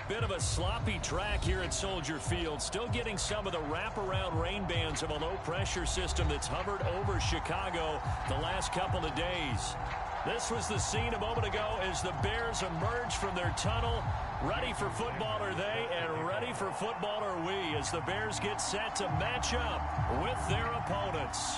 Bit of a sloppy track here at Soldier Field. Still getting some of the wraparound rain bands of a low-pressure system that's hovered over Chicago the last couple of days. This was the scene a moment ago as the Bears emerged from their tunnel. Ready for football are they, and ready for football are we as the Bears get set to match up with their opponents.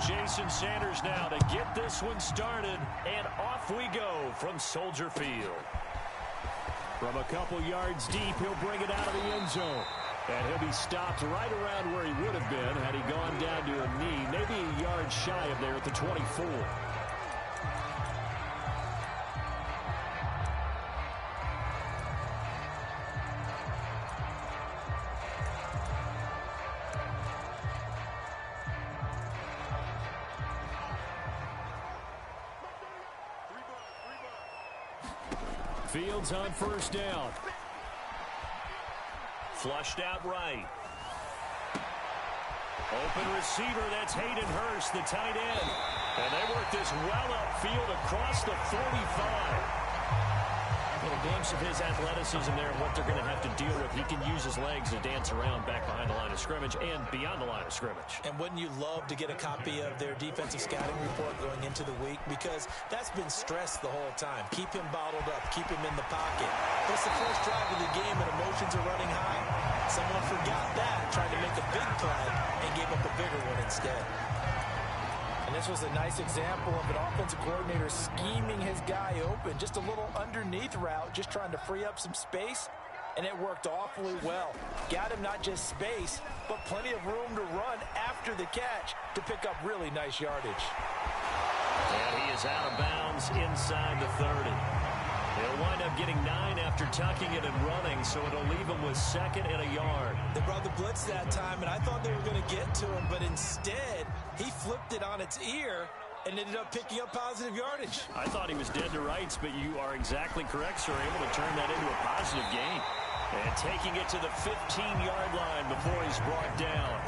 Jason Sanders now to get this one started, and off we go from Soldier Field. From a couple yards deep, he'll bring it out of the end zone. And he'll be stopped right around where he would have been had he gone down to a knee, maybe a yard shy of there at the 24. Fields on first down. Flushed out right. Open receiver, that's Hayden Hurst, the tight end. And they work this well upfield across the 45. A glimpse of his athleticism there and what they're going to have to deal with. He can use his legs to dance around back behind the line of scrimmage and beyond the line of scrimmage. And wouldn't you love to get a copy of their defensive scouting report going into the week? Because that's been stressed the whole time. Keep him bottled up. Keep him in the pocket. It's the first drive of the game and emotions are running high. Someone forgot that, tried to make a big play, and gave up a bigger one instead. And this was a nice example of an offensive coordinator scheming his guy open. Just a little underneath route, just trying to free up some space, and it worked awfully well. Got him not just space, but plenty of room to run after the catch to pick up really nice yardage. And he is out of bounds inside the 30. He'll wind up getting 9 after tucking it and running, so it'll leave him with second and a yard. They brought the blitz that time, and I thought they were going to get to him, but instead, he flipped it on its ear and ended up picking up positive yardage. I thought he was dead to rights, but you are exactly correct, sir. Able to turn that into a positive gain. And taking it to the 15-yard line before he's brought down.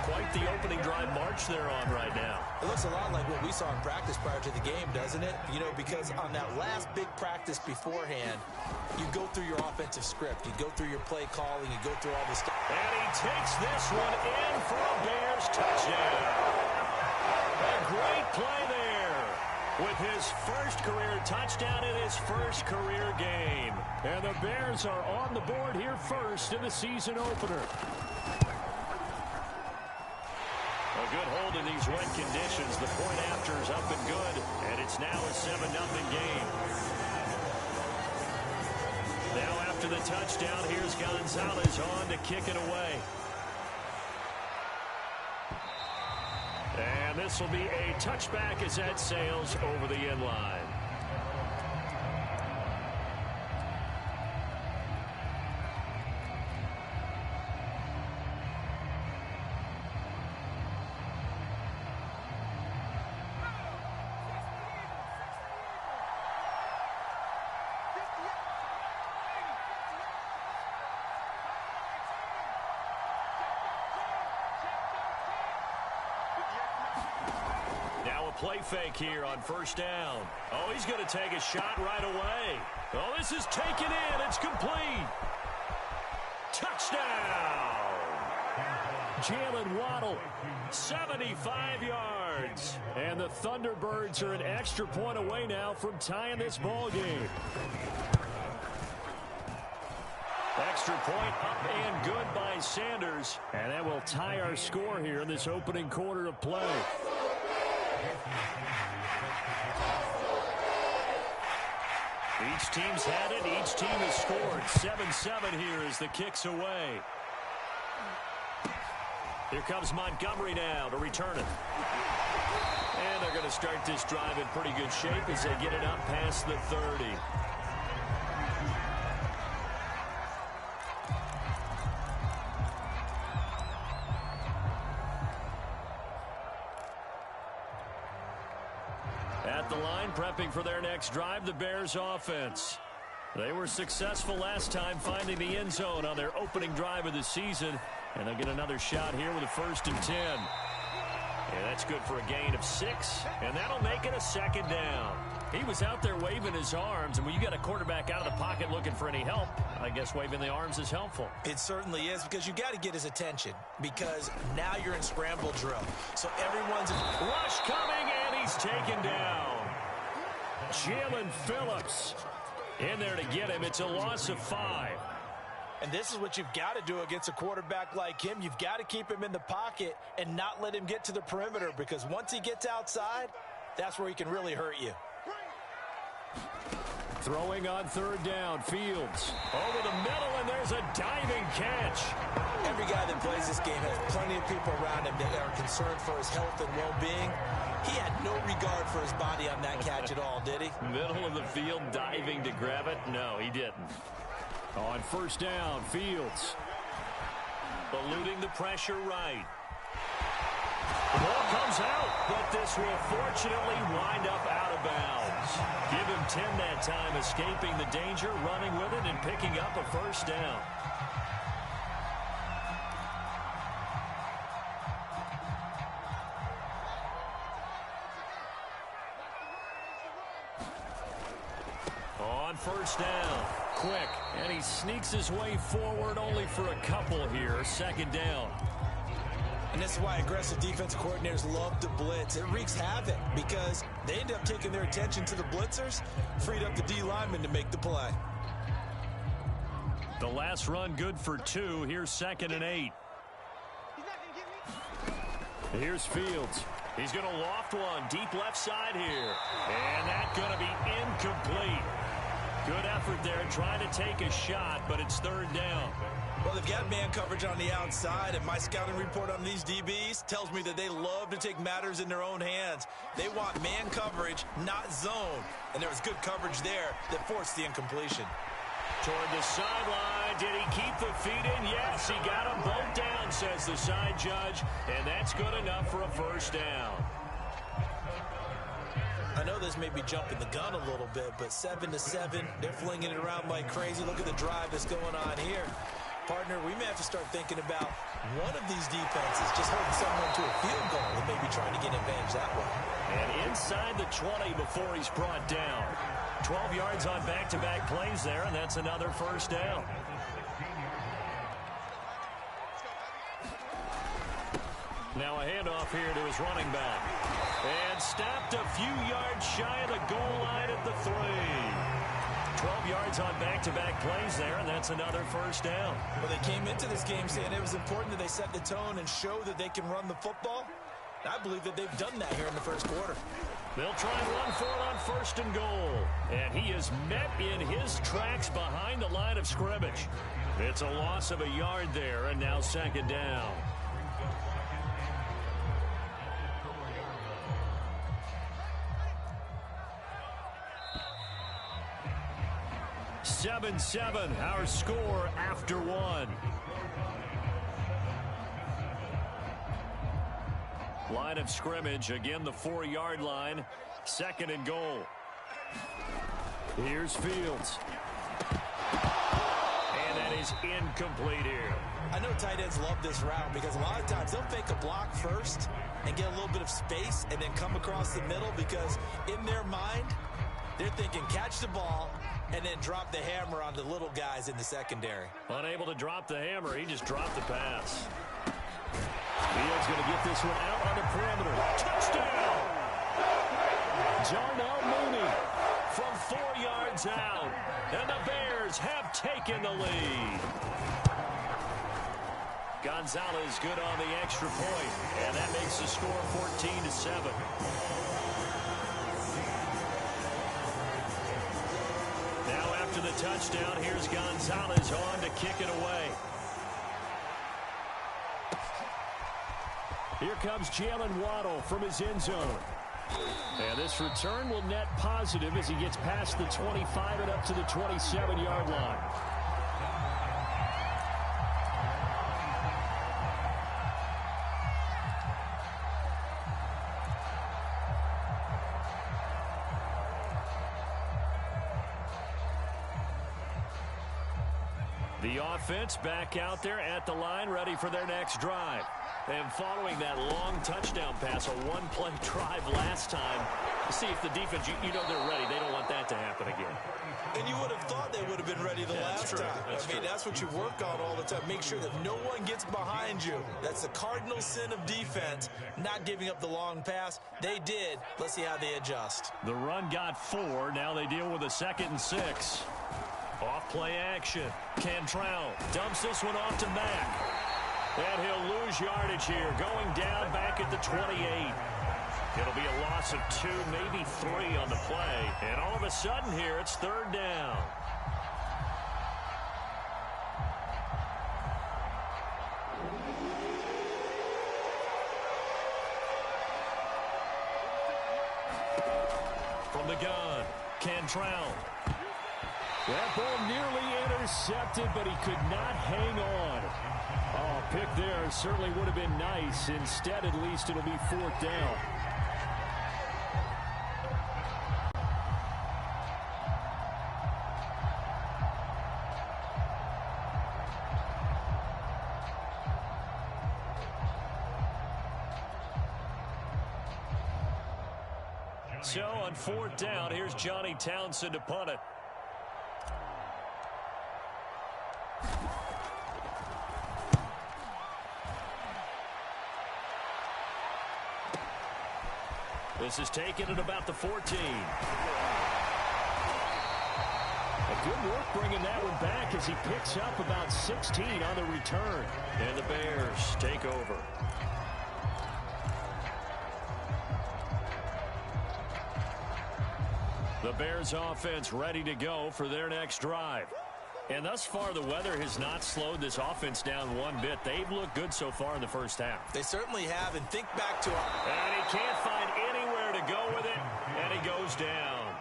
Quite the opening drive march they're on right now. It looks a lot like what we saw in practice prior to the game, doesn't it? You know, because on that last big practice beforehand, you go through your offensive script. You go through your play calling. You go through all this stuff. And he takes this one in for a Bears touchdown. A great play there with his first career touchdown in his first career game. And the Bears are on the board here first in the season opener. A good hold in these wet conditions. The point after is up and good, and it's now a 7-0 game. Now after the touchdown, here's Gonzalez on to kick it away. And this will be a touchback as that sails over the end line. Play fake here on first down. Oh, he's going to take a shot right away. Oh, this is taken in. It's complete. Touchdown. Jalen Waddle, 75 yards. And the Thunderbirds are an extra point away now from tying this ball game. Extra point up and good by Sanders. And that will tie our score here in this opening quarter of play. Each team's had it. Each team has scored. 7-7 here as the kick's away. Here comes Montgomery now to return it. And they're going to start this drive in pretty good shape as they get it up past the 30. At the line, prepping for their next drive, the Bears offense. They were successful last time finding the end zone on their opening drive of the season. And they'll get another shot here with a 1st and 10. And that's good for a gain of 6. And that'll make it a 2nd down. He was out there waving his arms, and when you got a quarterback out of the pocket looking for any help, I guess waving the arms is helpful. It certainly is, because you got to get his attention, because now you're in scramble drill. So everyone's rush coming, and he's taken down. Jalen Phillips in there to get him. It's a loss of 5. And this is what you've got to do against a quarterback like him. You've got to keep him in the pocket and not let him get to the perimeter, because once he gets outside, that's where he can really hurt you. Throwing on 3rd down, Fields over the middle, and there's a diving catch. Every guy that plays this game has plenty of people around him that are concerned for his health and well-being. He had no regard for his body on that catch at all, did he? Middle of the field, diving to grab it? No, he didn't. On 1st down, Fields eluding the pressure right. The ball comes out, but this will fortunately wind up out of bounds. Give him 10 that time, escaping the danger, running with it, and picking up a 1st down. On 1st down, quick, and he sneaks his way forward only for a couple here. 2nd down. And this is why aggressive defensive coordinators love to blitz. It wreaks havoc because they end up taking their attention to the blitzers, freed up the D lineman to make the play. The last run good for 2. Here's 2nd and 8. Here's Fields. He's going to loft one deep left side here. And that's going to be incomplete. Good effort there trying to take a shot, but it's 3rd down. Well, they've got man coverage on the outside, and my scouting report on these DBs tells me that they love to take matters in their own hands. They want man coverage, not zone. And there was good coverage there that forced the incompletion. Toward the sideline. Did he keep the feet in? Yes, he got them both down, says the side judge. And that's good enough for a 1st down. I know this may be jumping the gun a little bit, but 7-7, they're flinging it around like crazy. Look at the drive that's going on here. Partner, we may have to start thinking about one of these defenses just holding someone to a field goal and maybe trying to get advantage that way. And inside the 20 before he's brought down. 12 yards on back-to-back plays there, and that's another 1st down. Now a handoff here to his running back. And stopped a few yards shy of the goal line at the 3. 12 yards on back-to-back plays there, and that's another 1st down. Well, they came into this game saying it was important that they set the tone and show that they can run the football. I believe that they've done that here in the 1st quarter. They'll try and run for it on 1st and goal. And he is met in his tracks behind the line of scrimmage. It's a loss of a yard there, and now 2nd down. 7-7, our score after 1. Line of scrimmage, again the 4-yard line, 2nd and goal. Here's Fields. And that is incomplete here. I know tight ends love this route because a lot of times they'll fake a block first and get a little bit of space and then come across the middle because in their mind, they're thinking catch the ball and then drop the hammer on the little guys in the secondary. Unable to drop the hammer, he just dropped the pass. Fields going to get this one out on the perimeter. Touchdown! Jarnell Mooney from 4 yards out. And the Bears have taken the lead. Gonzalez good on the extra point. And that makes the score 14-7. Now after the touchdown, here's Gonzalez on to kick it away. Here comes Jalen Waddle from his end zone. And this return will net positive as he gets past the 25 and up to the 27-yard line. The offense back out there at the line, ready for their next drive. And following that long touchdown pass, a one-play drive last time, see if the defense, you know they're ready. They don't want that to happen again. And you would have thought they would have been ready the last time. I mean, that's what you work on all the time. Make sure that no one gets behind you. That's the cardinal sin of defense, not giving up the long pass. They did. Let's see how they adjust. The run got 4. Now they deal with a 2nd and 6. Off-play action. Cantrell dumps this one off to Mack. And he'll lose yardage here, going down back at the 28. It'll be a loss of 2, maybe 3 on the play. And all of a sudden here, it's 3rd down. From the gun, Cantrell. That ball nearly intercepted, but he could not hang on. Oh, pick there certainly would have been nice. Instead, at least, it'll be 4th down. So on 4th down, here's Johnny Townsend to punt it. This is taken at about the 14. A good work bringing that one back as he picks up about 16 on the return. And the Bears take over. The Bears offense ready to go for their next drive. And thus far, the weather has not slowed this offense down one bit. They've looked good so far in the first half. They certainly have, and think back to it. And he can't find anywhere to go with it, and he goes down.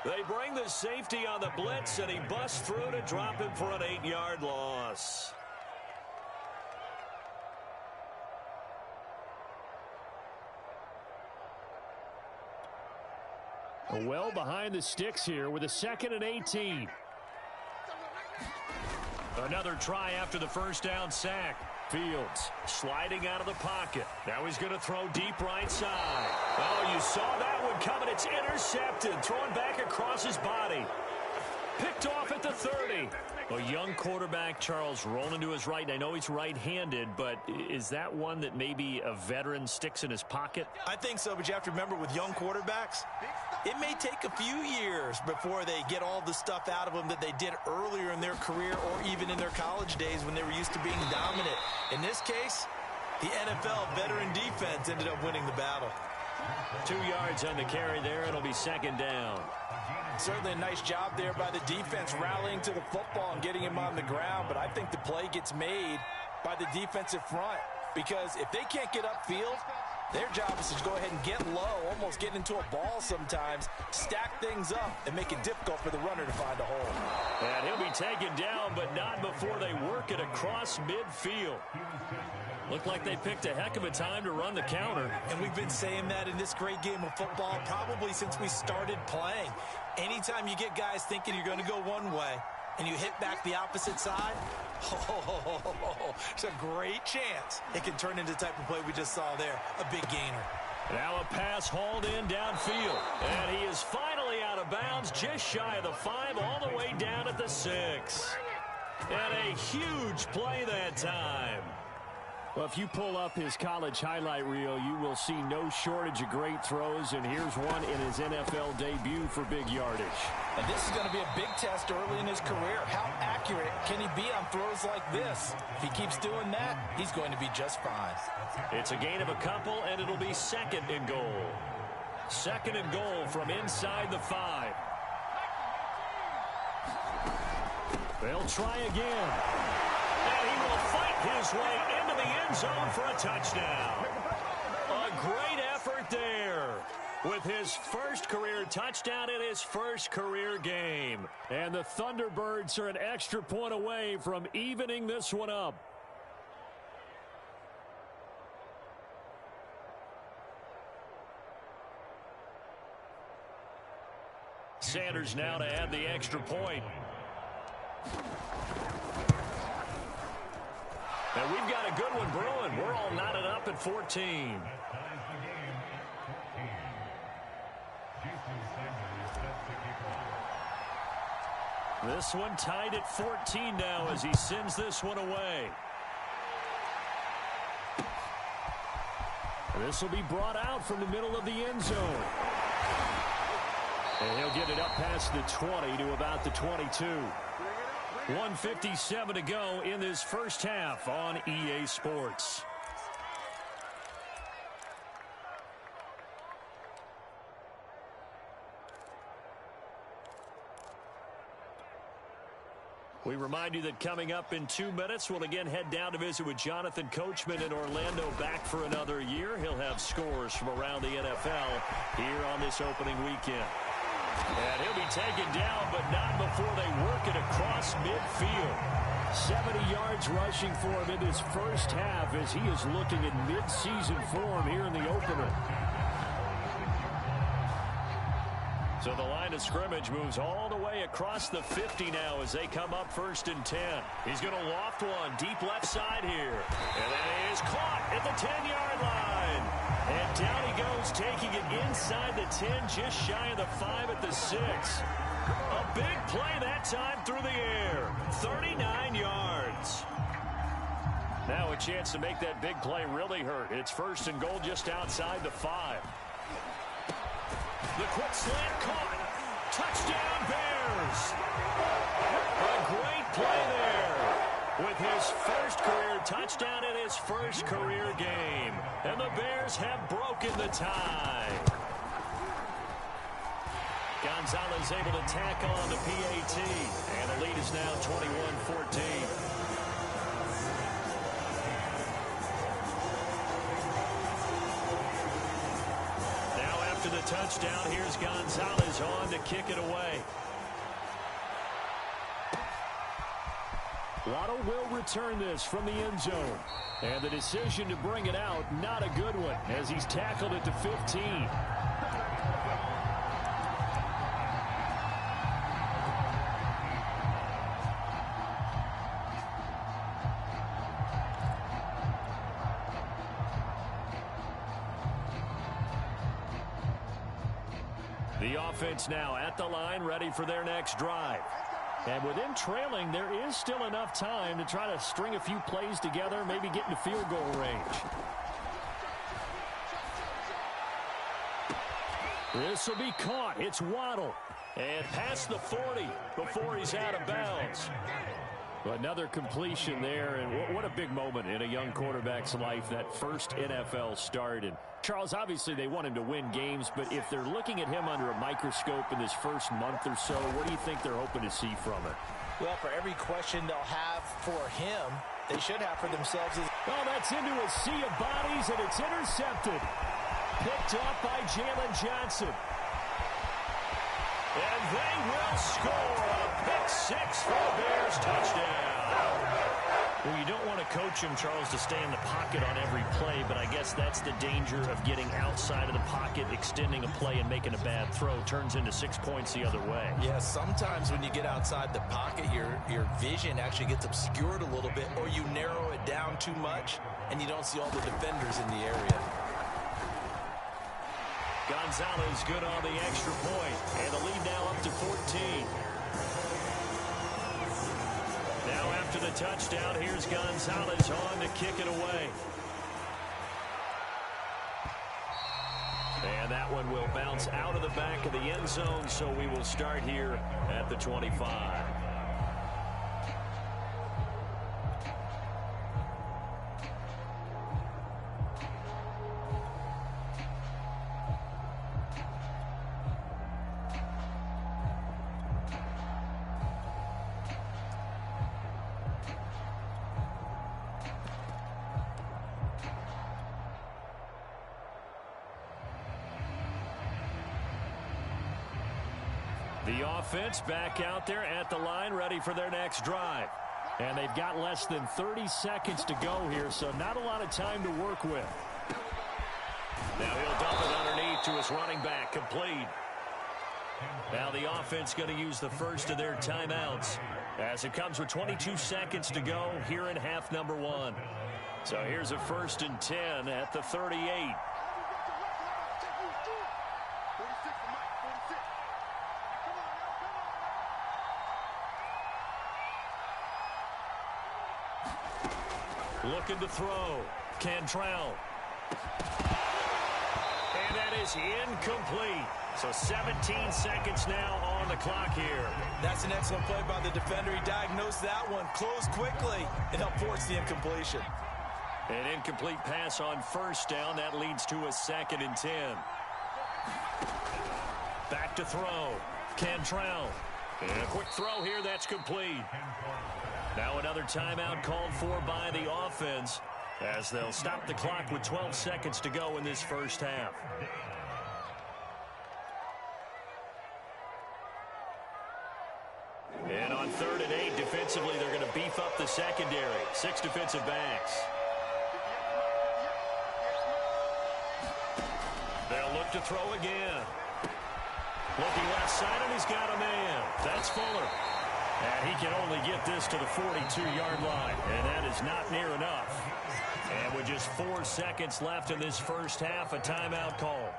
They bring the safety on the blitz, and he busts through to drop him for an 8-yard loss. Well behind the sticks here with a 2nd and 18. Another try after the first down sack. Fields sliding out of the pocket. Now he's going to throw deep right side. Oh, you saw that one coming. It's intercepted. Throwing back across his body. Picked off at the 30. A young quarterback, Charles, rolling to his right. I know he's right-handed, but is that one that maybe a veteran sticks in his pocket? I think so, but you have to remember with young quarterbacks, it may take a few years before they get all the stuff out of them that they did earlier in their career or even in their college days when they were used to being dominant. In this case, the NFL veteran defense ended up winning the battle. 2 yards on the carry there. It'll be 2nd down. Certainly a nice job there by the defense rallying to the football and getting him on the ground, but I think the play gets made by the defensive front because if they can't get upfield, their job is to go ahead and get low, almost get into a ball sometimes, stack things up, and make it difficult for the runner to find a hole. And he'll be taken down, but not before they work it across midfield. Looked like they picked a heck of a time to run the counter. And we've been saying that in this great game of football probably since we started playing. Anytime you get guys thinking you're going to go one way and you hit back the opposite side, it's a great chance it can turn into the type of play we just saw there, a big gainer. Now a pass hauled in downfield. And he is finally out of bounds, just shy of the 5, all the way down at the 6. And a huge play that time. Well, if you pull up his college highlight reel, you will see no shortage of great throws, and here's one in his NFL debut for big yardage. And this is going to be a big test early in his career. How accurate can he be on throws like this? If he keeps doing that, he's going to be just fine. It's a gain of a couple, and it'll be 2nd and goal. 2nd and goal from inside the 5. They'll try again. And he will fight his way into the end zone for a touchdown. A great effort there with his first career touchdown in his first career game. And the Thunderbirds are an extra point away from evening this one up. Sanders now to add the extra point. And we've got a good one brewing. We're all knotted up at 14. This one tied at 14 now as he sends this one away. This will be brought out from the middle of the end zone. And he'll get it up past the 20 to about the 22. 1:57 to go in this first half on EA Sports. We remind you that coming up in 2 minutes, we'll again head down to visit with Jonathan Coachman in Orlando, back for another year. He'll have scores from around the NFL here on this opening weekend. And he'll be taken down, but not before they work it across midfield. 70 yards rushing for him in this first half as he is looking in mid-season form here in the opener. So the line of scrimmage moves all the way across the 50 now as they come up 1st and 10. He's going to loft one deep left side here. And that is caught at the 10-yard line. And down he goes, taking it inside the 10, just shy of the 5 at the 6. A big play that time through the air. 39 yards. Now a chance to make that big play really hurt. It's 1st and goal just outside the 5. The quick slant caught. Touchdown, Bears. A great play there with his first career touchdown in his first career game. And the Bears have broken the tie. Gonzalez able to tack on the PAT. And the lead is now 21-14. To the touchdown, here's Gonzalez on to kick it away. Waddle will return this from the end zone. And the decision to bring it out, not a good one, as he's tackled at the 15. The offense now at the line, ready for their next drive. And with them trailing, there is still enough time to try to string a few plays together, maybe get into field goal range. This will be caught. It's Waddle. And past the 40 before he's out of bounds. Another completion there, and what a big moment in a young quarterback's life, that first NFL start. And Charles, obviously they want him to win games, but if they're looking at him under a microscope in this first month or so, what do you think they're hoping to see from it? Well, for every question they'll have for him, they should have for themselves. Oh, that's into a sea of bodies, and it's intercepted. Picked up by Jalen Johnson. And they will score a pick six for the Bears touchdown. Well, you don't want to coach him, Charles, to stay in the pocket on every play, but I guess that's the danger of getting outside of the pocket, extending a play and making a bad throw. Turns into 6 points the other way. Yeah, sometimes when you get outside the pocket, your vision actually gets obscured a little bit, or you narrow it down too much, and you don't see all the defenders in the area. Gonzalez good on the extra point, and the lead now up to 14. Now after the touchdown, here's Gonzalez on to kick it away. And that one will bounce out of the back of the end zone, so we will start here at the 25. The offense back out there at the line, ready for their next drive. And they've got less than 30 seconds to go here, so not a lot of time to work with. Now he'll dump it underneath to his running back, complete. Now the offense going to use the first of their timeouts as it comes with 22 seconds to go here in half number one. So here's a 1st and 10 at the 38. Looking to throw. Cantrell. And that is incomplete. So 17 seconds now on the clock here. That's an excellent play by the defender. He diagnosed that one, closed quickly, and helped force the incompletion. An incomplete pass on 1st down. That leads to a 2nd and 10. Back to throw. Cantrell. And a quick throw here. That's complete. Now another timeout called for by the offense as they'll stop the clock with 12 seconds to go in this first half. And on 3rd and 8, defensively, they're going to beef up the secondary. 6 defensive backs. They'll look to throw again. Looking left side, and he's got a man. That's Fuller. And he can only get this to the 42-yard line, and that is not near enough. And with just 4 seconds left in this first half, a timeout call.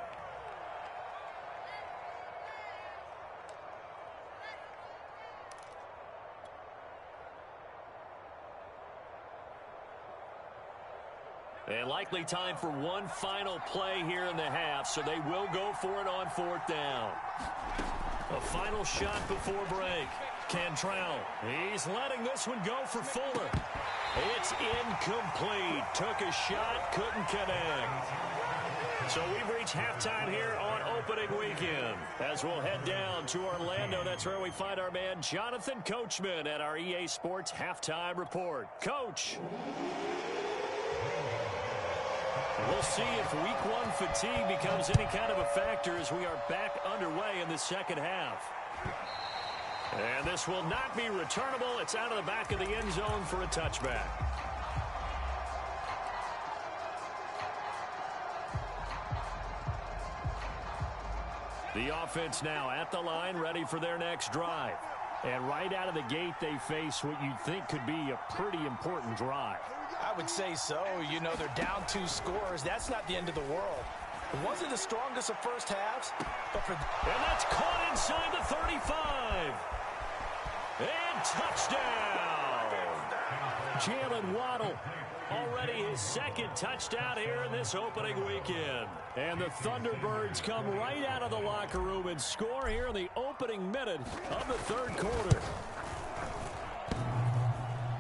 And likely time for one final play here in the half, so they will go for it on 4th down. A final shot before break. Cantrell, he's letting this one go for Fuller. It's incomplete. Took a shot, couldn't connect. So we've reached halftime here on opening weekend. As we'll head down to Orlando, that's where we find our man Jonathan Coachman at our EA Sports Halftime Report. Coach. We'll see if week 1 fatigue becomes any kind of a factor as we are back underway in the second half. And this will not be returnable. It's out of the back of the end zone for a touchback. The offense now at the line, ready for their next drive. And right out of the gate, they face what you'd think could be a pretty important drive. I would say so. You know, they're down 2 scores. That's not the end of the world. It wasn't the strongest of first halves, but for... And that's caught inside the 35. And touchdown! Jalen Waddle, already his 2nd touchdown here in this opening weekend. And the Thunderbirds come right out of the locker room and score here in the opening minute of the 3rd quarter.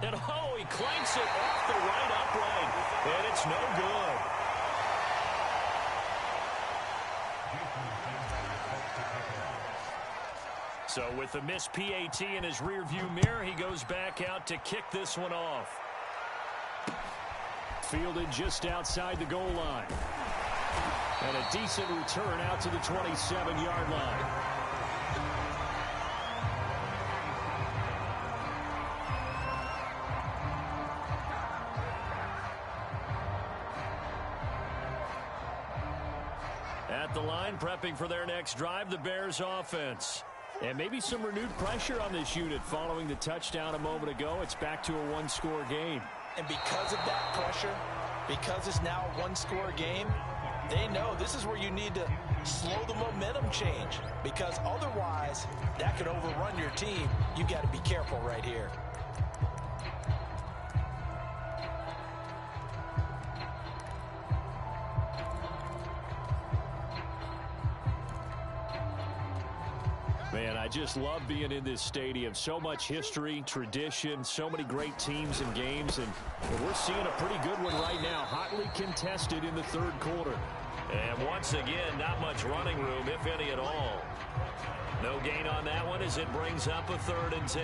And oh, he clanks it off the right upright, and it's no good. So with the missed PAT in his rearview mirror, he goes back out to kick this one off. Fielded just outside the goal line. And a decent return out to the 27-yard line. At the line, prepping for their next drive, the Bears offense. And maybe some renewed pressure on this unit following the touchdown a moment ago. It's back to a 1-score game. And because of that pressure, because it's now a 1-score game, they know this is where you need to slow the momentum change, because otherwise that could overrun your team. You got to be careful right here. Man, I just love being in this stadium. So much history, tradition, so many great teams and games, and we're seeing a pretty good one right now, hotly contested in the 3rd quarter. And once again, not much running room, if any at all. No gain on that one as it brings up a 3rd and 10.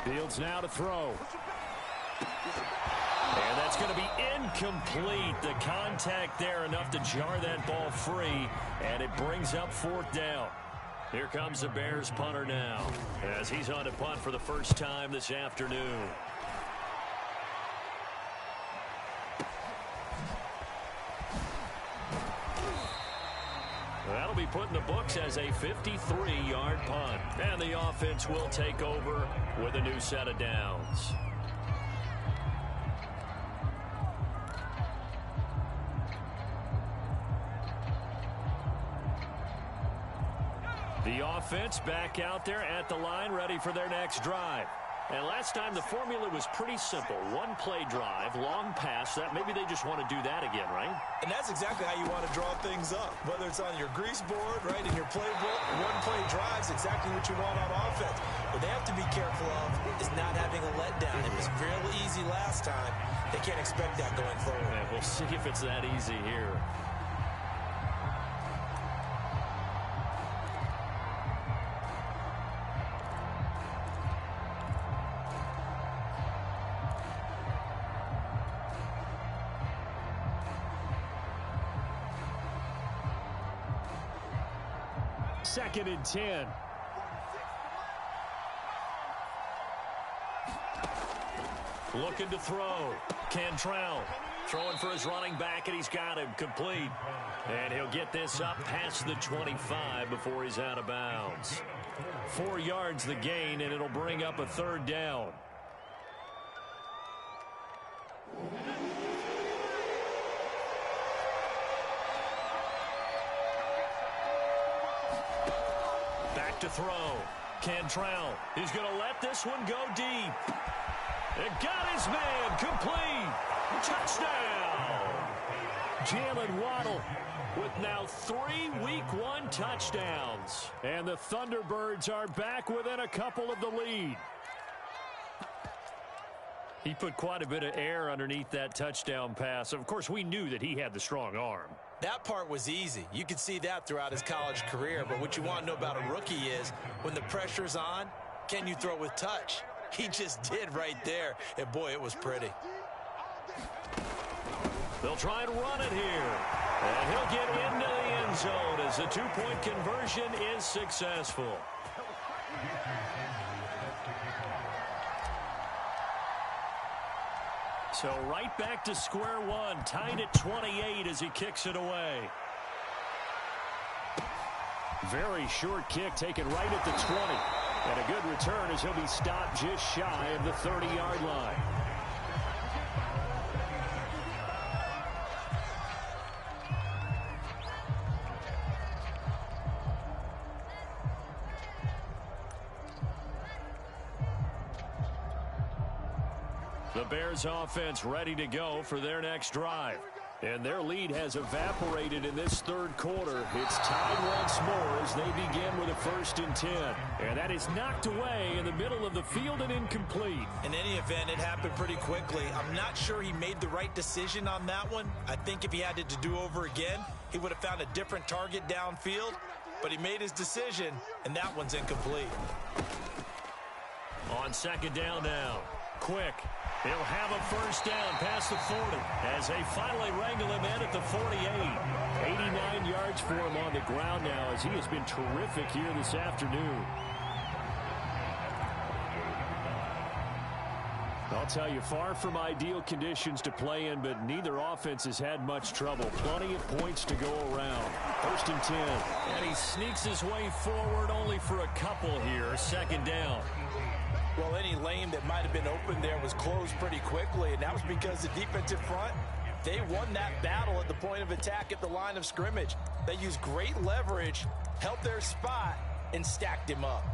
Fields now to throw. And that's going to be incomplete. The contact there enough to jar that ball free, and it brings up 4th down. Here comes the Bears punter now, as he's on to punt for the first time this afternoon. That'll be put in the books as a 53-yard punt. And the offense will take over with a new set of downs. The offense back out there at the line, ready for their next drive. And last time the formula was pretty simple. One play drive, long pass. That maybe they just want to do that again, right? And that's exactly how you want to draw things up. Whether it's on your grease board, right, in your playbook, one play drives exactly what you want on offense. What they have to be careful of is not having a letdown. It was real easy last time. They can't expect that going forward. Yeah, we'll see if it's that easy here. Second and 10. Looking to throw. Cantrell throwing for his running back, and he's got him complete. And he'll get this up past the 25 before he's out of bounds. 4 yards the gain, and it'll bring up a third down. To throw. Cantrell, he's going to let this one go deep. It got his man complete. Touchdown. Jalen Waddle with now 3 Week 1 touchdowns. And the Thunderbirds are back within a couple of the lead. He put quite a bit of air underneath that touchdown pass. Of course, we knew that he had the strong arm. That part was easy. You could see that throughout his college career. But what you want to know about a rookie is when the pressure's on, can you throw with touch? He just did right there. And, boy, it was pretty. They'll try and run it here. And he'll get into the end zone as the 2-point conversion is successful. So right back to square one, tied at 28 as he kicks it away. Very short kick taken right at the 20. And a good return as he'll be stopped just shy of the 30-yard line. The Bears offense ready to go for their next drive. And their lead has evaporated in this third quarter. It's tied once more as they begin with a 1st and 10. And that is knocked away in the middle of the field and incomplete. In any event, it happened pretty quickly. I'm not sure he made the right decision on that one. I think if he had it to do over again, he would have found a different target downfield. But he made his decision, and that one's incomplete. On second down now. Quick. He'll have a first down past the 40 as they finally wrangle him in at the 48. 89 yards for him on the ground now as he has been terrific here this afternoon. I'll tell you, far from ideal conditions to play in, but neither offense has had much trouble. Plenty of points to go around. 1st and 10. And he sneaks his way forward only for a couple here. Second down. Well, any lane that might have been open there was closed pretty quickly, and that was because the defensive front, they won that battle at the point of attack at the line of scrimmage. They used great leverage, held their spot, and stacked him up.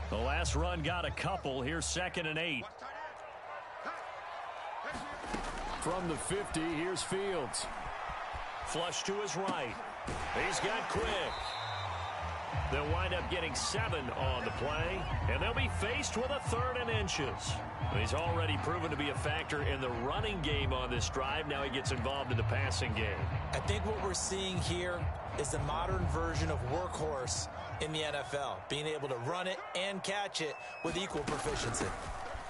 The last run got a couple. Here's 2nd and 8. From the 50, here's Fields. Flush to his right. He's got Quick. They'll wind up getting 7 on the play, and they'll be faced with a 3rd and inches. He's already proven to be a factor in the running game on this drive. Now he gets involved in the passing game. I think what we're seeing here is the modern version of workhorse in the NFL, being able to run it and catch it with equal proficiency.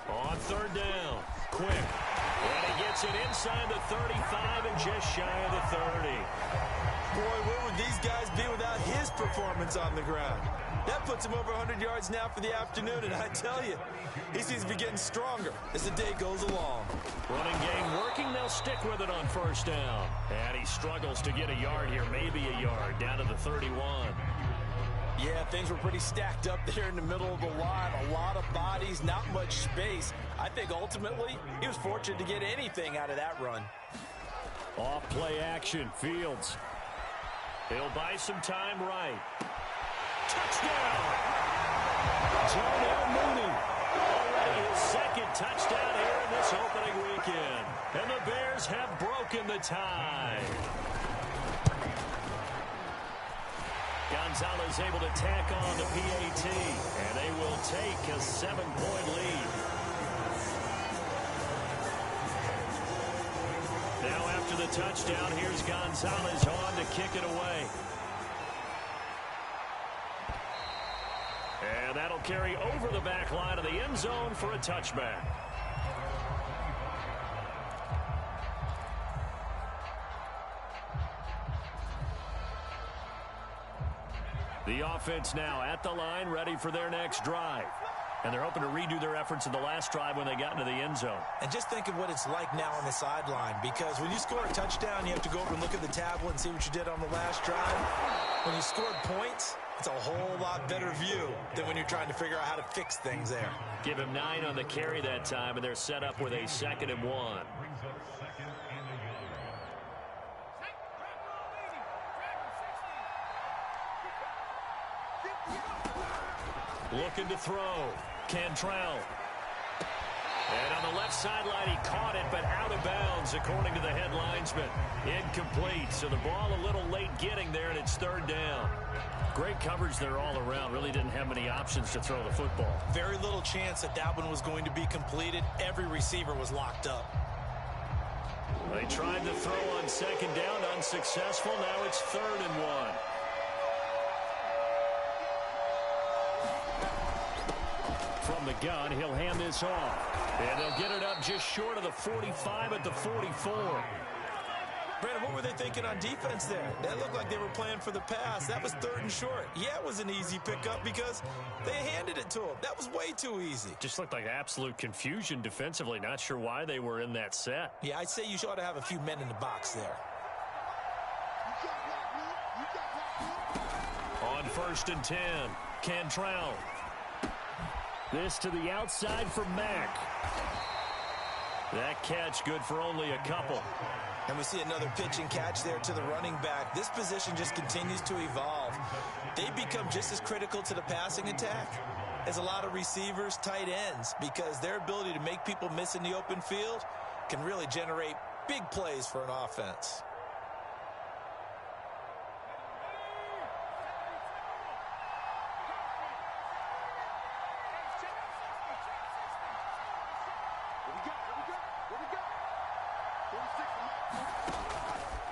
On 3rd down, Quick. And he gets it inside the 35 and just shy of the 30. Boy, where would these guys be without his performance on the ground? That puts him over 100 yards now for the afternoon, and I tell you, he seems to be getting stronger as the day goes along. Running game working. They'll stick with it on first down. And he struggles to get a yard here, maybe a yard, down to the 31. Yeah, things were pretty stacked up there in the middle of the line. A lot of bodies, not much space. I think ultimately he was fortunate to get anything out of that run. Off play action, Fields. He'll buy some time right. Touchdown! Darnell Mooney. Already his second touchdown here in this opening weekend. And the Bears have broken the tie. Gonzalez able to tack on the PAT. And they will take a 7-point lead. Now after the touchdown, here's Gonzalez on to kick it away. And that'll carry over the back line of the end zone for a touchback. The offense now at the line, ready for their next drive. And they're hoping to redo their efforts in the last drive when they got into the end zone. And just think of what it's like now on the sideline, because when you score a touchdown, you have to go over and look at the tablet and see what you did on the last drive. When you scored points, it's a whole lot better view than when you're trying to figure out how to fix things there. Give him 9 on the carry that time, and they're set up with a 2nd and 1. Looking to throw. Cantrell. And on the left sideline, he caught it, but out of bounds, according to the head linesman. Incomplete, so the ball a little late getting there, and it's 3rd down. Great coverage there all around. Really didn't have many options to throw the football. Very little chance that that one was going to be completed. Every receiver was locked up. They tried to throw on 2nd down, unsuccessful. Now it's 3rd and 1. From the gun, he'll hand this off. And they'll get it up just short of the 45 at the 44. Brandon, what were they thinking on defense there? That looked like they were playing for the pass. That was 3rd and short. Yeah, it was an easy pickup because they handed it to him. That was way too easy. Just looked like absolute confusion defensively. Not sure why they were in that set. Yeah, I'd say you ought to have a few men in the box there. On 1st and 10, Cantrell. This to the outside for Mack. That catch good for only a couple. And we see another pitch and catch there to the running back. This position just continues to evolve. They become just as critical to the passing attack as a lot of receivers, tight ends, because their ability to make people miss in the open field can really generate big plays for an offense.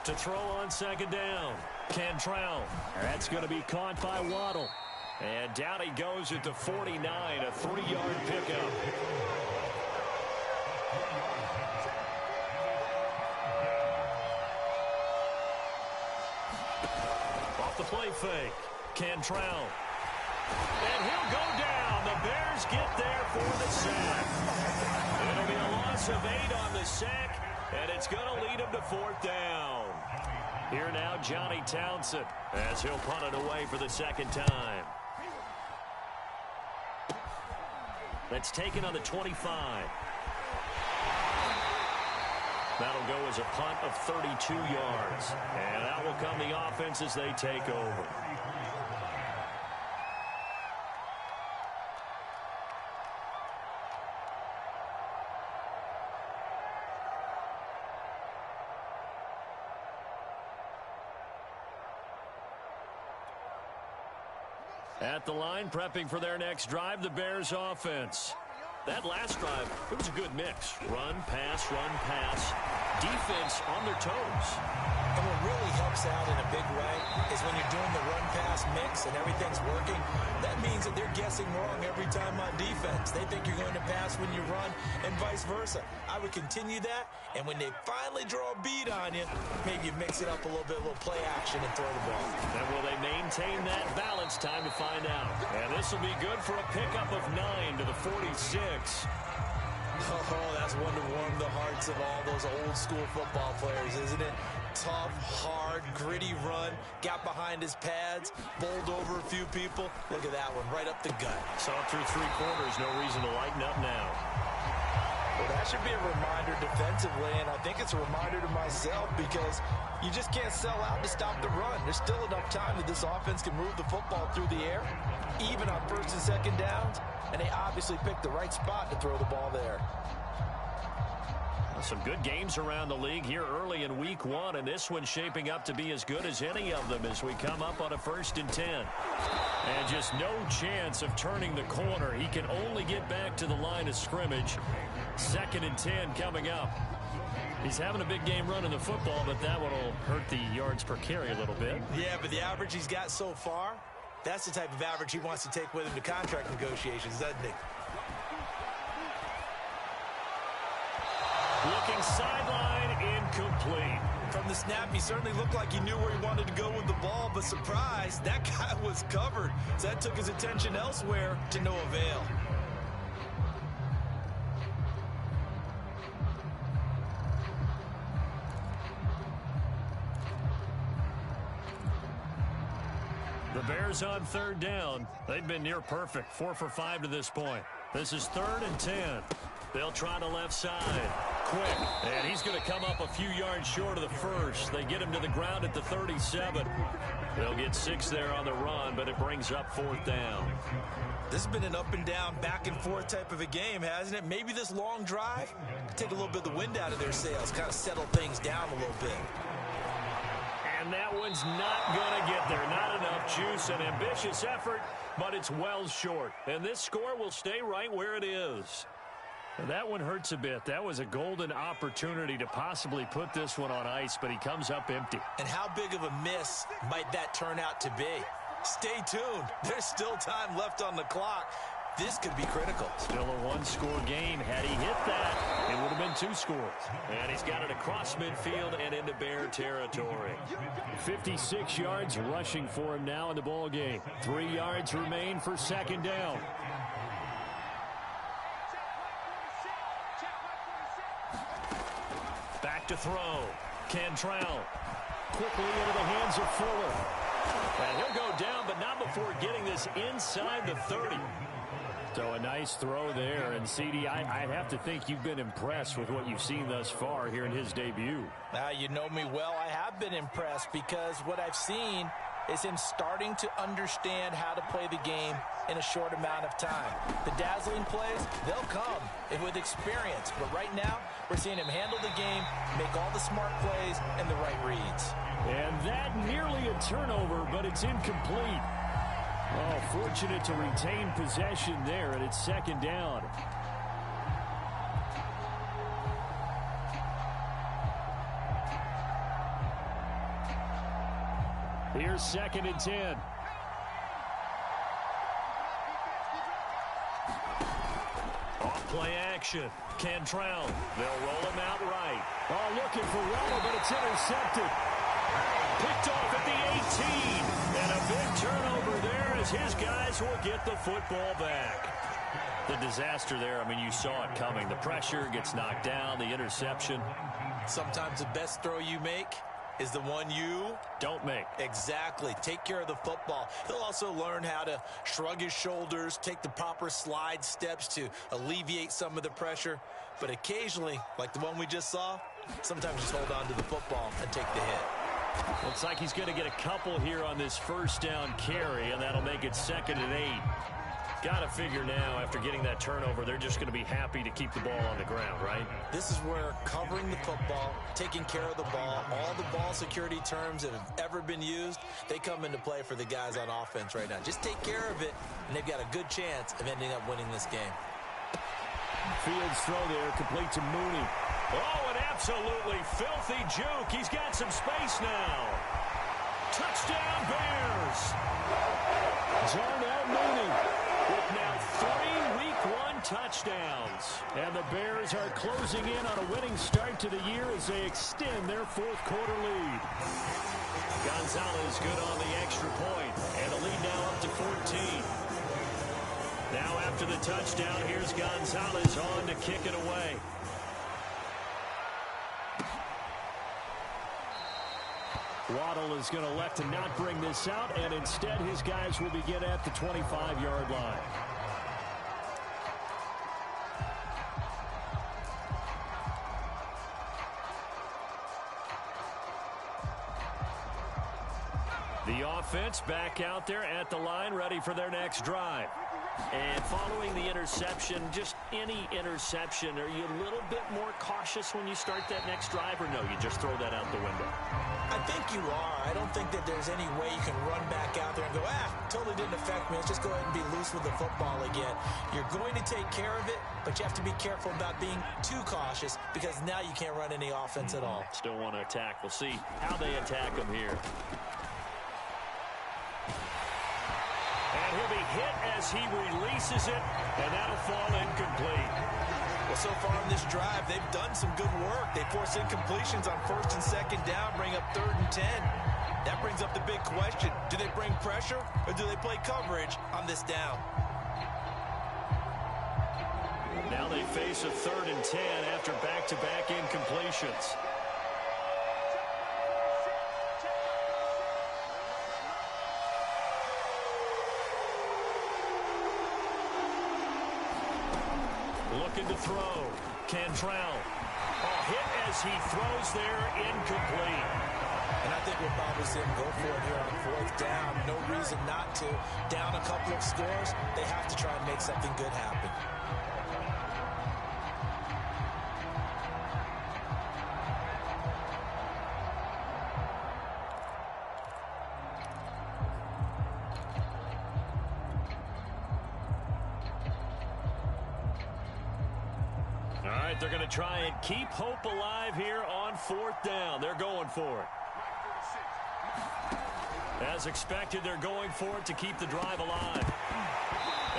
To throw on 2nd down, Cantrell. That's going to be caught by Waddle. And down he goes at the 49, a 3-yard pickup. Off the play fake, Cantrell. And he'll go down. The Bears get there for the sack. It'll be a loss of 8 on the sack. And it's going to lead him to 4th down. Here now, Johnny Townsend, as he'll punt it away for the 2nd time. That's taken on the 25. That'll go as a punt of 32 yards. And that will come the offense as they take over. At the line, prepping for their next drive, the Bears offense. That last drive, it was a good mix. Run, pass, defense on their toes. And what really helps out in a big way is when you're doing the run-pass mix and everything's working, that means that they're guessing wrong every time on defense. They think you're going to pass when you run and vice versa. I would continue that, and when they finally draw a beat on you, maybe you mix it up a little bit, a little play action and throw the ball. And will they maintain that balance? Time to find out. And this will be good for a pickup of 9 to the 46. Oh, that's one to warm the hearts of all those old school football players, isn't it? Tough, hard, gritty run, got behind his pads, bowled over a few people. Look at that one, right up the gut. Saw through 3 quarters, no reason to lighten up now. Well, that should be a reminder defensively, and I think it's a reminder to myself because you just can't sell out to stop the run. There's still enough time that this offense can move the football through the air, even on first and second downs, and they obviously picked the right spot to throw the ball there. Some good games around the league here early in week 1, and this one's shaping up to be as good as any of them as we come up on a 1st and 10. And just no chance of turning the corner. He can only get back to the line of scrimmage. 2nd and 10 coming up. He's having a big game running the football, but that one will hurt the yards per carry a little bit. Yeah, but the average he's got so far, that's the type of average he wants to take with him to contract negotiations, doesn't he? Looking sideline, incomplete. From the snap, he certainly looked like he knew where he wanted to go with the ball, but surprise, that guy was covered. So that took his attention elsewhere to no avail. The Bears on 3rd down. They've been near perfect, 4 for 5 to this point. This is 3rd and 10. They'll try the left side. Quick. And he's going to come up a few yards short of the first. They get him to the ground at the 37. They'll get 6 there on the run, but it brings up 4th down. This has been an up and down, back and forth type of a game, hasn't it? Maybe this long drive take a little bit of the wind out of their sails, kind of settle things down a little bit. And that one's not going to get there. Not enough juice. An ambitious effort, but it's well short. And this score will stay right where it is. That one hurts a bit. That was a golden opportunity to possibly put this one on ice, but he comes up empty. And how big of a miss might that turn out to be? Stay tuned. There's still time left on the clock. This could be critical. Still a 1-score game. Had he hit that, it would have been 2 scores. And he's got it across midfield and into Bear territory. 56 yards rushing for him now in the ball game. 3 yards remain for 2nd down. Back to throw. Cantrell. Quickly into the hands of Fuller. And he'll go down, but not before getting this inside the 30. So a nice throw there. And, CD, I'd have to think you've been impressed with what you've seen thus far here in his debut. Now, you know me well. I have been impressed because what I've seen is him starting to understand how to play the game in a short amount of time. The dazzling plays, they'll come with experience. But right now, we're seeing him handle the game, make all the smart plays, and the right reads. And that nearly a turnover, but it's incomplete. Oh, fortunate to retain possession there, and it's 2nd down. Here's 2nd and 10. Off play action. Cantrell. They'll roll him out right. Oh, looking for Waller, but it's intercepted. Picked off at the 18. And a big turnover there as his guys will get the football back. The disaster there, I mean, you saw it coming. The pressure gets knocked down, the interception. Sometimes the best throw you make is the one you don't make. Exactly. Take care of the football. He'll also learn how to shrug his shoulders, take the proper slide steps to alleviate some of the pressure. But occasionally, like the one we just saw, sometimes just hold on to the football and take the hit. Looks like he's going to get a couple here on this 1st down carry, and that'll make it 2nd and 8. Got to figure now, after getting that turnover, they're just going to be happy to keep the ball on the ground, right? This is where covering the football, taking care of the ball, all the ball security terms that have ever been used, they come into play for the guys on offense right now. Just take care of it, and they've got a good chance of ending up winning this game. Fields throw there, complete to Mooney. Oh, an absolutely filthy juke. He's got some space now. Touchdown, Bears. Darnell Mooney with now 3 Week 1 touchdowns. And the Bears are closing in on a winning start to the year as they extend their fourth quarter lead. Gonzalez good on the extra point, and the lead now up to 14. Now after the touchdown, here's Gonzalez on to kick it away. Waddle is going to elect to not bring this out, and instead his guys will begin at the 25-yard line. The offense back out there at the line, ready for their next drive. And following the interception, just any interception, are you a little bit more cautious when you start that next drive, or no, you just throw that out the window? I think you are. I don't think that there's any way you can run back out there and go, totally didn't affect me. Let's just go ahead and be loose with the football again. You're going to take care of it, but you have to be careful about being too cautious because now you can't run any offense at all. Still want to attack. We'll see how they attack them here. And he'll be hit as he releases it, and that'll fall incomplete. Well, so far on this drive, they've done some good work. They force incompletions on 1st and 2nd down, bring up 3rd and 10. That brings up the big question. Do they bring pressure, or do they play coverage on this down? Now they face a 3rd and 10 after back-to-back incompletions. Looking to throw. Cantrell. Hit as he throws there, incomplete. And I think we'll probably see him go for it here on 4th down. No reason not to. Down a couple of scores, they have to try and make something good happen. They're going to try and keep hope alive here on 4th down. They're going for it. As expected, they're going for it to keep the drive alive.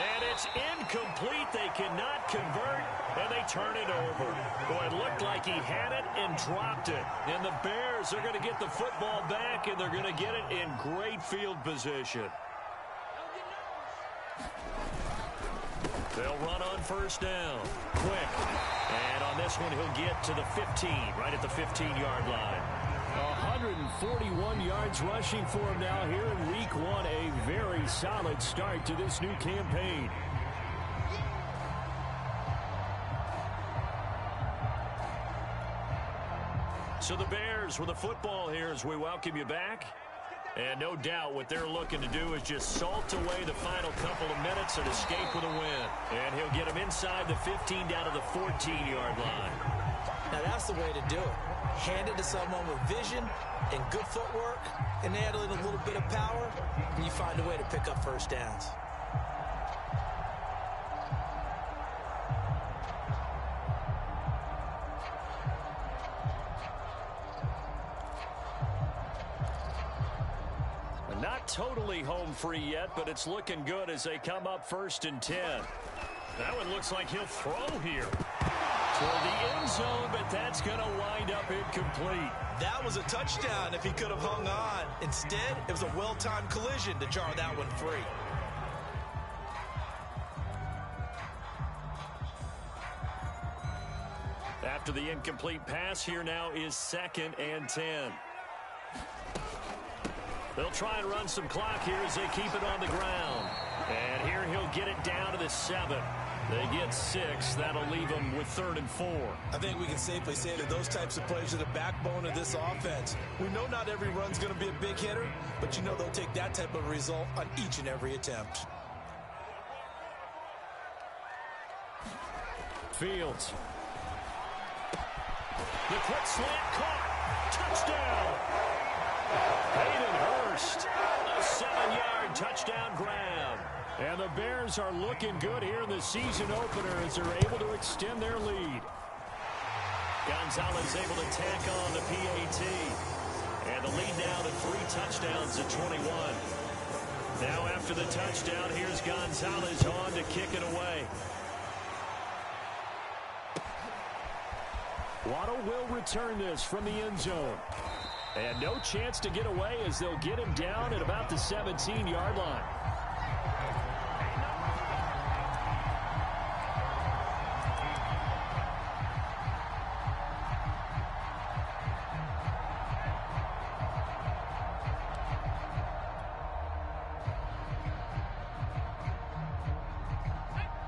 And it's incomplete. They cannot convert, and they turn it over. Boy, it looked like he had it and dropped it. And the Bears are going to get the football back, and they're going to get it in great field position. They'll run on 1st down. Quick. And on this one, he'll get to the 15, right at the 15-yard line. 141 yards rushing for him now here in Week 1. A very solid start to this new campaign. So the Bears with the football here as we welcome you back. And no doubt what they're looking to do is just salt away the final couple of minutes and escape with a win. And he'll get them inside the 15 down to the 14-yard line. Now that's the way to do it. Hand it to someone with vision and good footwork and add in a little bit of power, and you find a way to pick up 1st downs. Not totally home free yet, but it's looking good as they come up 1st and 10. That one looks like he'll throw here toward the end zone, but that's going to wind up incomplete. That was a touchdown if he could have hung on. Instead, it was a well-timed collision to jar that one free. After the incomplete pass, here now is 2nd and 10. They'll try and run some clock here as they keep it on the ground. And here he'll get it down to the 7. They get 6. That'll leave them with 3rd and 4. I think we can safely say that those types of plays are the backbone of this offense. We know not every run's going to be a big hitter, but you know they'll take that type of result on each and every attempt. Fields. The quick slant caught. Touchdown. Hayden Hurst. A 7-yard touchdown grab. And the Bears are looking good here in the season opener as they're able to extend their lead. Gonzalez able to tack on the PAT. And the lead now to 3 touchdowns at 21. Now after the touchdown, here's Gonzalez on to kick it away. Waddle will return this from the end zone. And no chance to get away as they'll get him down at about the 17-yard line.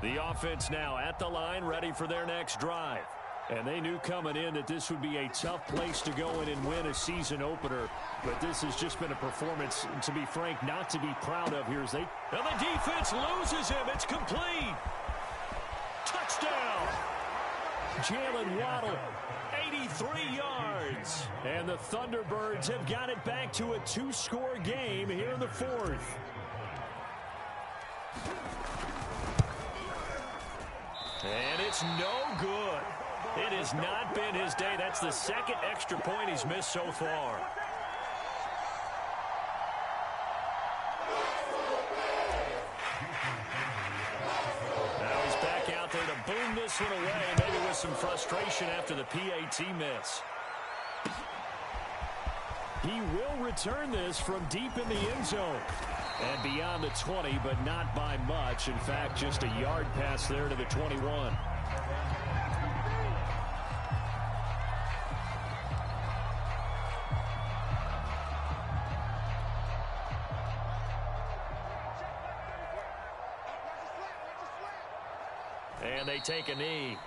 The offense now at the line, ready for their next drive. And they knew coming in that this would be a tough place to go in and win a season opener. But this has just been a performance, to be frank, not to be proud of here as they... And the defense loses him. It's complete. Touchdown. Jalen Waddle, 83 yards. And the Thunderbirds have got it back to a 2-score game here in the 4th. And it's no good. It has not been his day. That's the second extra point he's missed so far. Now he's back out there to boom this one away, maybe with some frustration after the PAT miss. He will return this from deep in the end zone. And beyond the 20, but not by much. In fact, just a yard pass there to the 21. And they take a knee.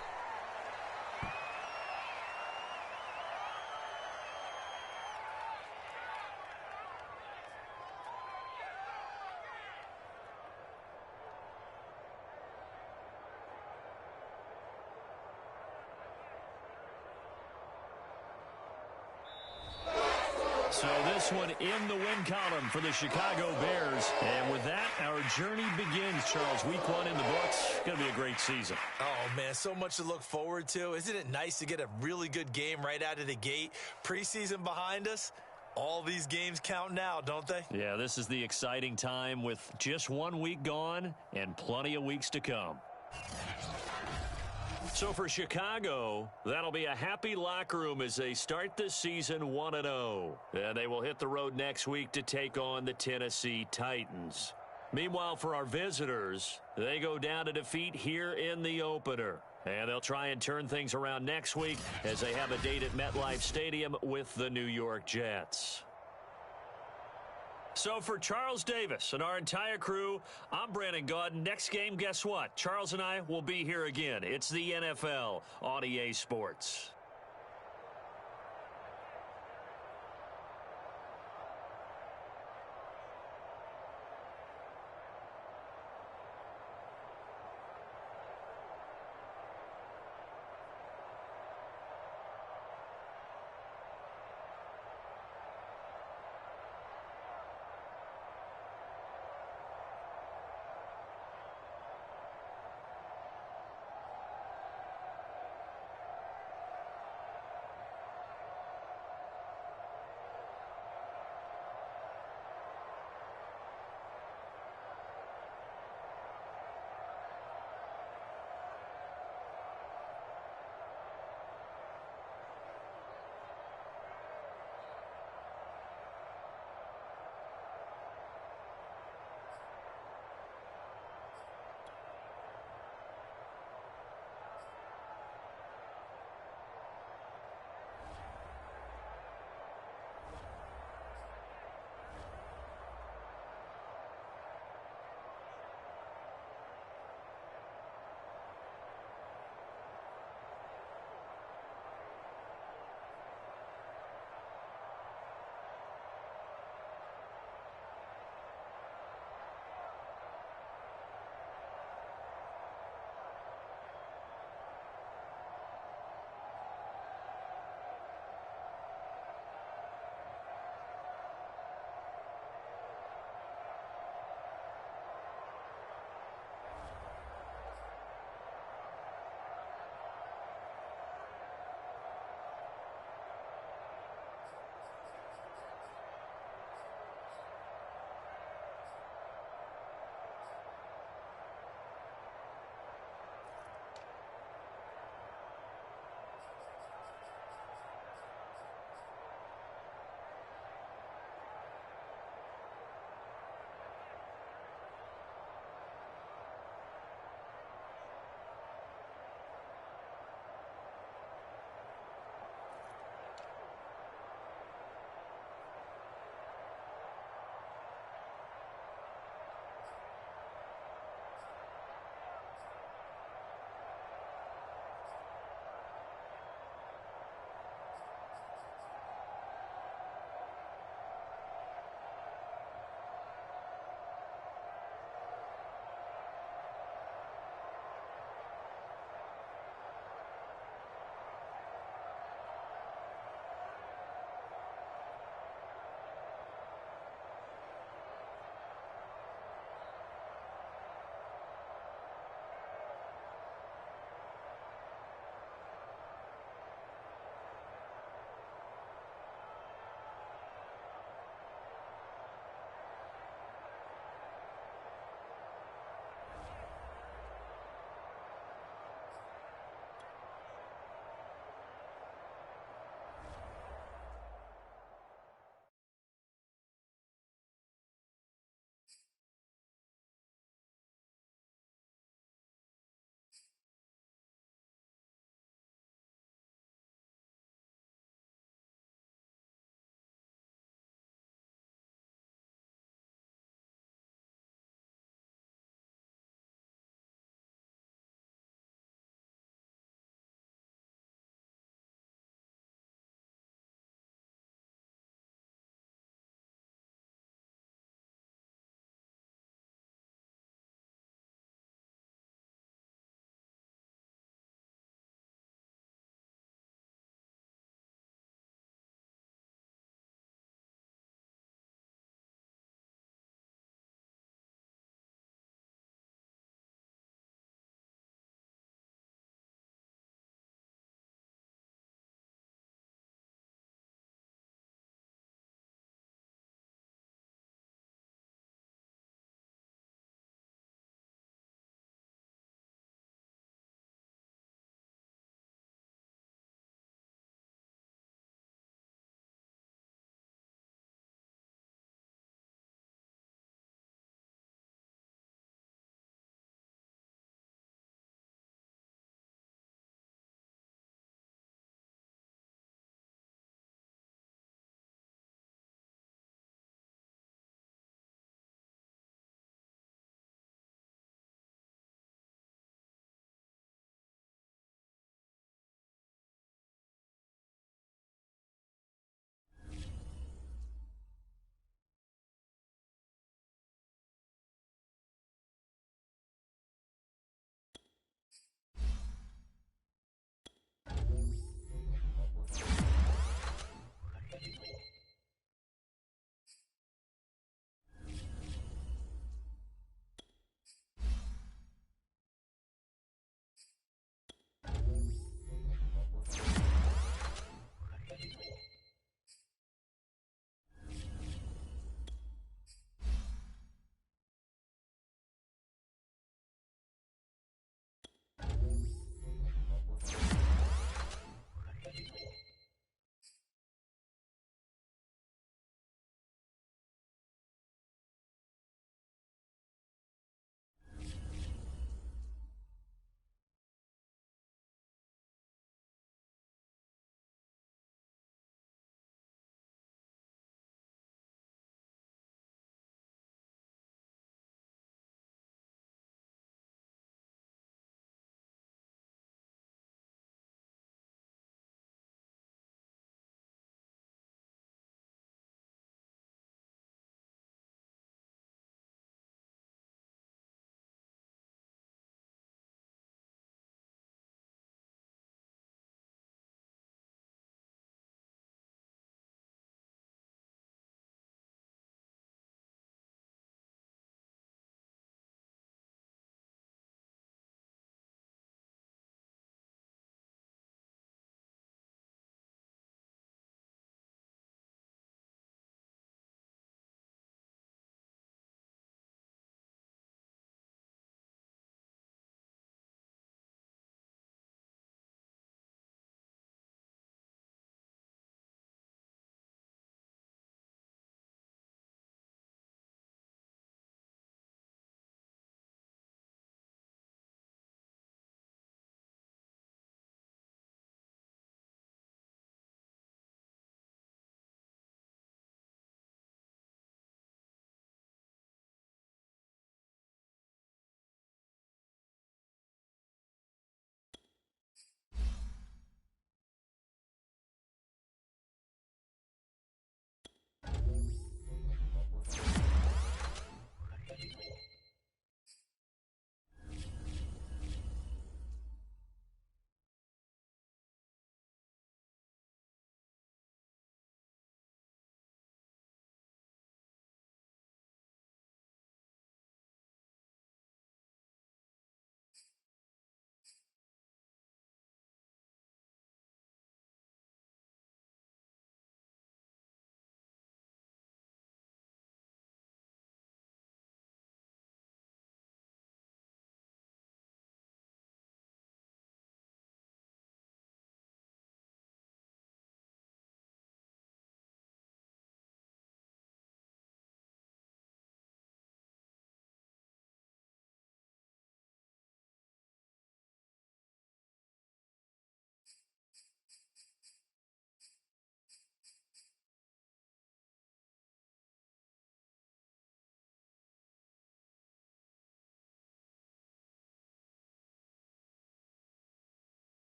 So this one in the win column for the Chicago Bears. And with that, our journey begins, Charles. Week 1 in the books. Going to be a great season. Oh, man, so much to look forward to. Isn't it nice to get a really good game right out of the gate? Preseason behind us. All these games count now, don't they? Yeah, this is the exciting time with just 1 week gone and plenty of weeks to come. So for Chicago, that'll be a happy locker room as they start this season 1-0. And they will hit the road next week to take on the Tennessee Titans. Meanwhile, for our visitors, they go down to defeat here in the opener. And they'll try and turn things around next week as they have a date at MetLife Stadium with the New York Jets. So for Charles Davis and our entire crew, I'm Brandon Gaudin. Next game, guess what? Charles and I will be here again. It's the NFL on EA Sports.